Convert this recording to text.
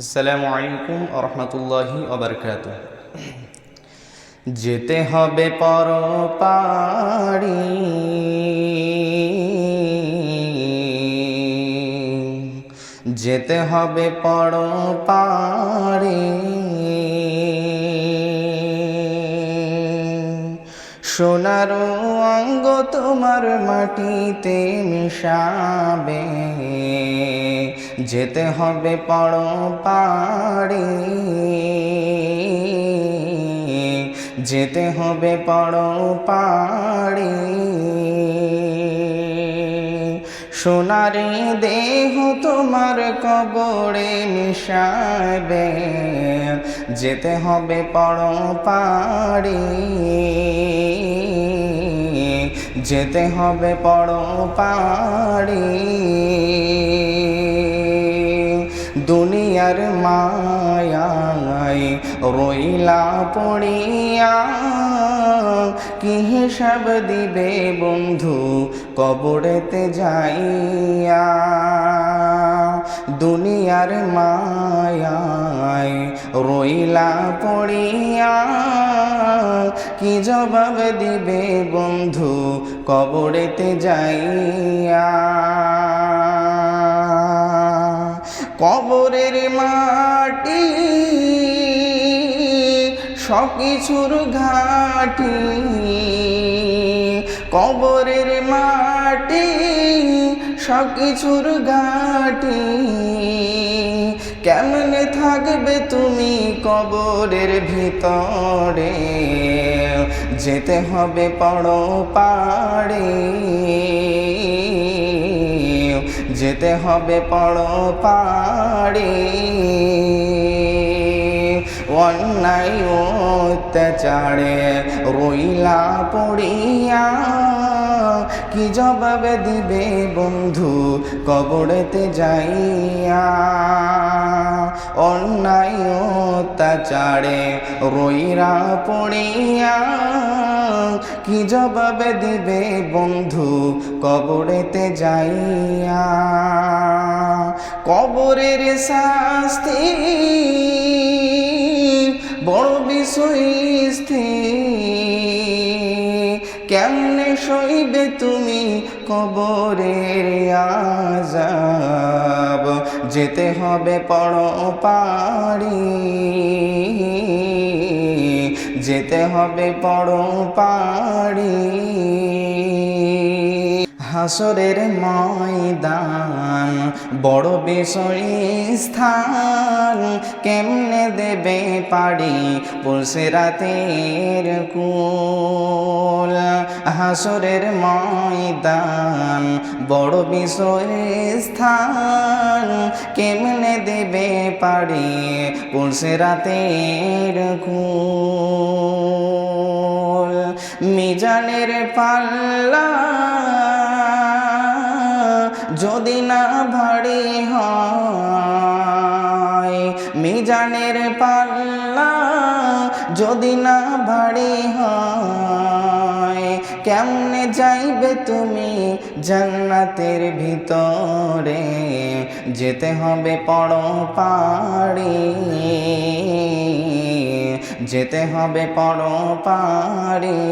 আসসালামু আলাইকুম রহমতুল্লাহি ওবারকাতুহ। যেতে হবে পরপারি, যেতে হবে পরপারি, সোনার অঙ্গ তোমার মাটিতে মিশাবে, যেতে হবে পরপারি, যেতে হবে পরপারি। সোনারে দেহ তোমার কবরে মিশাবে, যেতে হবে পরপারি, যেতে হবে পরপারি। দুনিয়ার মায়ায় রইলা পড়িয়া, কি হিসাব দিবে বন্ধু কবরেতে যাইয়া। দুনিয়ার মায়ায় রইলা পড়িয়া, কি জবাব দিবে বন্ধু কবরেতে যাইয়া। কবরের মাটি সবকিছুর ঘাটি, কবরের মাটি সবকিছুর ঘাটি। কেমনে থাকবে তুমি কবরের ভিতরে, যেতে হবে পরপারে, যেতে হবে পরপারে। অন্যায় অত্যাচারে রইলা পড়িয়া, কি জবাব দিবে বন্ধু কবরেতে যাইয়া। অন্যায় অত্যাচারে রইলা পড়িয়া, কি জবাব দিবে বন্ধু কবরেতে যাইয়া। কবরের শাস্তি বড় বিষয় স্থির, কেমনে সইবে তুমি কবরের আযাব, যেতে হবে পরপারি, যেতে হবে পরপারি। হাসরের ময়দান বড় বিষয় স্থান, কেমনে দেবে পারি পুলসিরাতের কুল। হাসরের ময়দান বড় বিষয় স্থান, কেমনে দেবে পারি পুলসিরাতের কুল। মিজানের পাল্লা যদি না ভারী হয়, মিজানের পাল্লা যদি না ভারী হয়, কেমনে যাইবে তুমি জান্নাতের ভিতরে, যেতে হবে পরপারি, যেতে হবে পরপারি।